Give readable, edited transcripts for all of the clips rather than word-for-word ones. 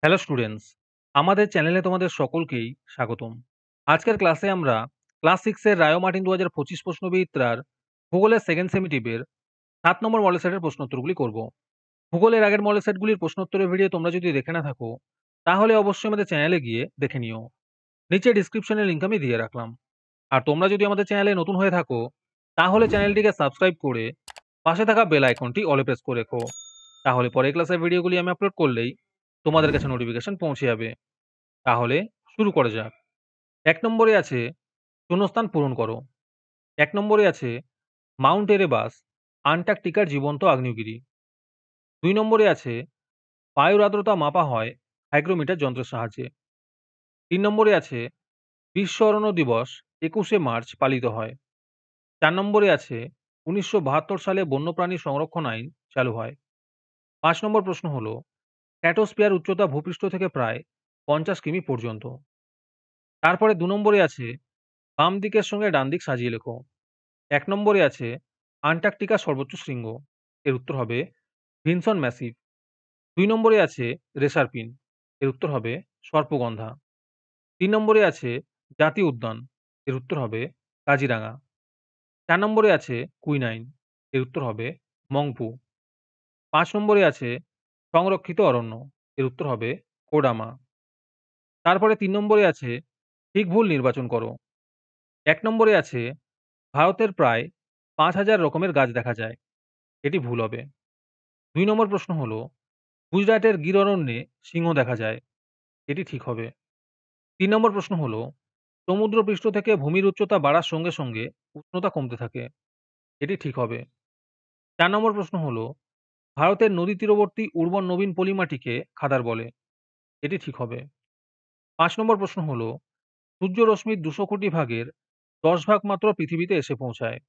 Hello students, আমাদের চ্যানেলে তোমাদের সকলকেই স্বাগতম। আজকের ক্লাসে আমরা ক্লাস 6 এর রায়ো মার্টিন ২০২৫ প্রশ্নবিচিত্রার ভূগোলের সেকেন্ড সেমিটিভের ৭ নম্বর মডেল সেটের প্রশ্নোত্তরগুলি করব। ভূগোলের আগের মডেল সেটগুলির প্রশ্নোত্তরের ভিডিও তোমরা যদি দেখে না থাকো, তাহলে অবশ্যই আমাদের চ্যানেলে গিয়ে দেখে নিও। নিচে ডিসক্রিপশনের লিঙ্ক আমি দিয়ে রাখলাম। আর তোমরা যদি আমাদের চ্যানেলে নতুন হয়ে থাকো, তাহলে চ্যানেলটিকে সাবস্ক্রাইব করে পাশে থাকা বেল আইকনটি অলে প্রেস করে রেখো। তাহলে পরের ক্লাসের ভিডিওগুলি আমি আপলোড করলেই তোমাদের কাছে নোটিফিকেশন পৌঁছে যাবে। তাহলে শুরু করা যাক। ১ নম্বরে আছে শূন্যস্থান পূরণ করো। ১ নম্বরে আছে মাউন্ট এরেবাস আন্টার্কটিকার জীবন্ত আগ্নেয়গিরি। ২ নম্বরে আছে বায়ুর আর্দ্রতা মাপা হয় হাইগ্রোমিটার যন্ত্রের সাহায্যে। ৩ নম্বরে আছে বিশ্ব অরণ্য দিবস ২১শে মার্চ পালিত হয়। ৪ নম্বরে আছে ১৯৭২ সালে বন্যপ্রাণী সংরক্ষণ আইন চালু হয়। ৫ নম্বর প্রশ্ন হলো স্ট্র্যাটোস্ফিয়ার উচ্চতা ভূপৃষ্ঠ থেকে প্রায় ৫০ কিমি পর্যন্ত। তারপরে ২ নম্বরে আছে বাম দিকের সঙ্গে ডান দিক সাজিয়ে লেখো। ১ নম্বরে আছে আন্টার্কটিকার সর্বোচ্চ শৃঙ্গ। এর উত্তর হবে ভিনসন ম্যাসিভ। ২ নম্বরে আছে রেসারপিন। এর উত্তর হবে সর্পগন্ধা। ৩ নম্বরে আছে জাতীয় উদ্যান। এর উত্তর হবে কাজিরাঙা। ৪ নম্বরে আছে কুইনাইন। এর উত্তর হবে মংপু। ৫ নম্বরে আছে সংরক্ষিত অরণ্য। এর উত্তর হবে কোডামা। তারপরে ৩ নম্বরে আছে ঠিক ভুল নির্বাচন করো। ১ নম্বরে আছে ভারতের প্রায় ৫,০০০ রকমের গাছ দেখা যায়। এটি ভুল হবে। ২ নম্বর প্রশ্ন হলো গুজরাটের গির অরণ্যে সিংহ দেখা যায়। এটি ঠিক হবে। ৩ নম্বর প্রশ্ন হলো সমুদ্রপৃষ্ঠ থেকে ভূমির উচ্চতা বাড়ার সঙ্গে সঙ্গে উষ্ণতা কমতে থাকে। এটি ঠিক হবে। ৪ নম্বর প্রশ্ন হলো ভারতের নদী তীরবর্তী উর্বর নবীন পলিমাটিকে খাদার বলে। এটি ঠিক হবে। ৫ নম্বর প্রশ্ন হলো সূর্য রশ্মির ২০০ কোটি ভাগের ১০ ভাগ মাত্র পৃথিবীতে এসে পৌঁছায়।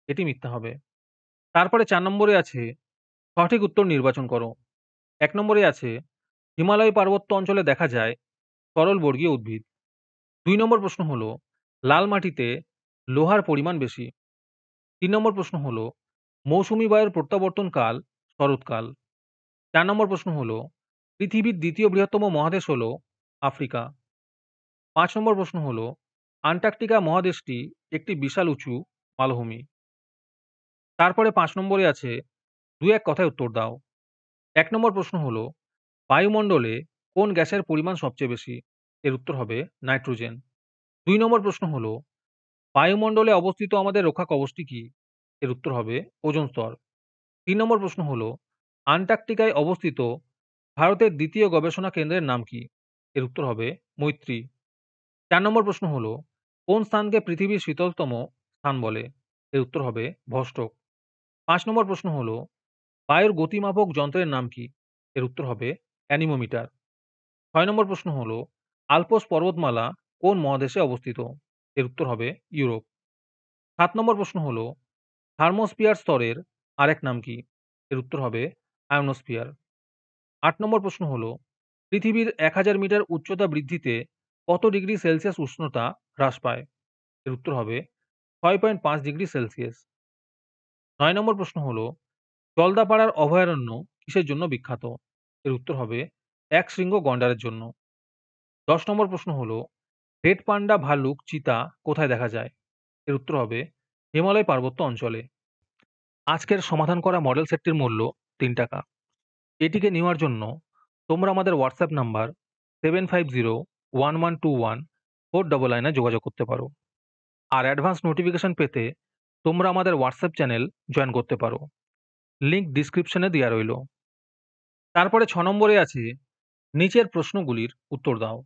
এটি মিথ্যা হবে। তারপরে ৪ নম্বরে আছে সঠিক উত্তর নির্বাচন করো। ১ নম্বরে আছে হিমালয় পার্বত্য অঞ্চলে দেখা যায় সরল বর্গীয় উদ্ভিদ। ২ নম্বর প্রশ্ন হলো লাল মাটিতে লোহার পরিমাণ বেশি। ৩ নম্বর প্রশ্ন হলো মৌসুমী বায়ুর প্রত্যাবর্তন কাল শরৎকাল। ৪ নম্বর প্রশ্ন হলো পৃথিবীর দ্বিতীয় বৃহত্তম মহাদেশ হলো আফ্রিকা। ৫ নম্বর প্রশ্ন হলো আন্টার্কটিকা মহাদেশটি একটি বিশাল উঁচু মালভূমি। তারপরে ৫ নম্বরে আছে ২-১ কথায় উত্তর দাও। ১ নম্বর প্রশ্ন হলো বায়ুমণ্ডলে কোন গ্যাসের পরিমাণ সবচেয়ে বেশি? এর উত্তর হবে নাইট্রোজেন। ২ নম্বর প্রশ্ন হলো বায়ুমণ্ডলে অবস্থিত আমাদের রক্ষা কবচটি কি? এর উত্তর হবে ওজোন স্তর। ৩ নম্বর প্রশ্ন হলো আন্টার্কটিকায় অবস্থিত ভারতের দ্বিতীয় গবেষণা কেন্দ্রের নাম কি? এর উত্তর হবে মৈত্রী। ৪ নম্বর প্রশ্ন হলো কোন স্থানকে পৃথিবীর শীতলতম স্থান বলে? এর উত্তর হবে ভস্টক। ৫ নম্বর প্রশ্ন হলো বায়ুর গতিমাপক যন্ত্রের নাম কি? এর উত্তর হবে অ্যানিমোমিটার। ৬ নম্বর প্রশ্ন হলো আল্পস পর্বতমালা কোন মহাদেশে অবস্থিত? এর উত্তর হবে ইউরোপ। ৭ নম্বর প্রশ্ন হলো থার্মোস্ফিয়ার স্তরের আরেক নাম কি? এর উত্তর হবে আয়নোস্ফিয়ার। ৮ নম্বর প্রশ্ন হলো পৃথিবীর ১০০০ মিটার উচ্চতা বৃদ্ধিতে কত ডিগ্রি সেলসিয়াস উষ্ণতা হ্রাস পায়? এর উত্তর হবে ৬.৫ ডিগ্রি সেলসিয়াস। ৯ নম্বর প্রশ্ন হলো জলদাপাড়ার অভয়ারণ্য কিসের জন্য বিখ্যাত? এর উত্তর হবে একশৃঙ্গ গন্ডারের জন্য। ১০ নম্বর প্রশ্ন হলো রেড পান্ডা, ভাল্লুক, চিতা কোথায় দেখা যায়? এর উত্তর হবে হিমালয় পার্বত্য অঞ্চলে। আজকের সমাধান করা মডেল সেটটির মূল্য ৩ টাকা। এটিকে নেওয়ার জন্য তোমরা আমাদের হোয়াটসঅ্যাপ নাম্বার 7501121499 এ যোগাযোগ করতে পারো। আর অ্যাডভান্স নোটিফিকেশন পেতে তোমরা আমাদের হোয়াটসঅ্যাপ চ্যানেল জয়েন করতে পারো। লিংক ডিসক্রিপশনে দেওয়া রইল। তারপরে ৬ নম্বরে আছে নিচের প্রশ্নগুলির উত্তর দাও।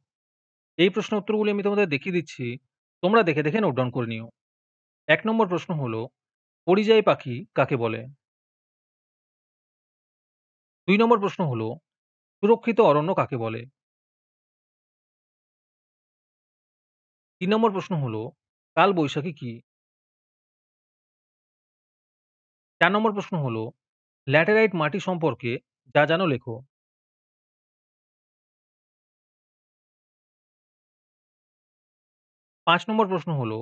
এই প্রশ্ন উত্তরগুলি আমি তোমাদের দেখিয়ে দিচ্ছি। তোমরা দেখে দেখে নোট ডাউন করে নিও। ১ নম্বর প্রশ্ন হলো পরিযায়ী পাখি কাকে বলে? ২ নম্বর প্রশ্ন হলো সুরক্ষিত অরণ্য কাকে বলে? ৩ নম্বর প্রশ্ন হলো কালবৈশাখী কি? ৪ নম্বর প্রশ্ন হলো ল্যাটেরাইট মাটি সম্পর্কে যা জানো লেখো। ৫ নম্বর প্রশ্ন হলো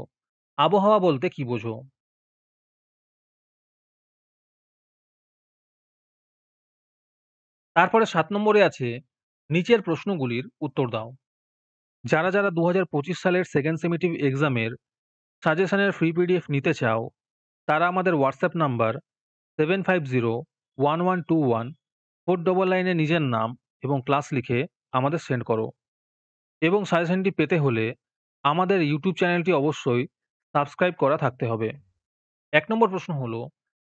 আবহাওয়া বলতে কি বোঝো? তারপরে ৭ নম্বরে আছে নিচের প্রশ্নগুলির উত্তর দাও। যারা 2025 সালের সেকেন্ড সেমিটিভ এক্সামের সাজেশনের ফ্রি পিডিএফ নিতে চাও, তারা আমাদের হোয়াটসঅ্যাপ নাম্বার 7501121499 এ নিজের নাম এবং ক্লাস লিখে আমাদের সেন্ড করো। এবং সাজেশনটি পেতে হলে আমাদের ইউটিউব চ্যানেলটি অবশ্যই সাবস্ক্রাইব করা থাকতে হবে। ১ নম্বর প্রশ্ন হলো,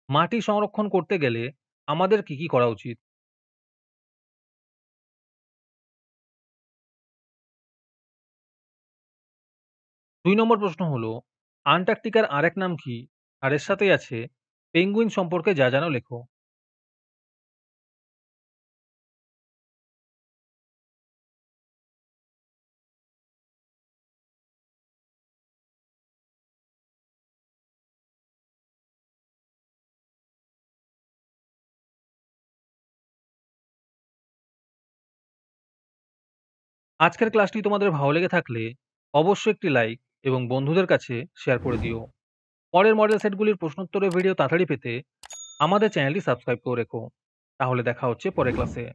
মাটি সংরক্ষণ করতে গেলে আমাদের কি করা উচিত? ২ নম্বর প্রশ্ন হলো, আন্টার্কটিকার আরেক নাম কি? আর এর সাথেই আছে পেঙ্গুইন সম্পর্কে যা জানো লেখো। আজকের ক্লাসটি তোমাদের ভালো লেগে থাকলে অবশ্যই একটি লাইক এবং বন্ধুদের কাছে শেয়ার করে দিও। পরের মডেল সেটগুলির প্রশ্নোত্তরের ভিডিও তাড়াতাড়ি পেতে আমাদের চ্যানেলটি সাবস্ক্রাইব করে রেখো। তাহলে দেখা হচ্ছে পরের ক্লাসে।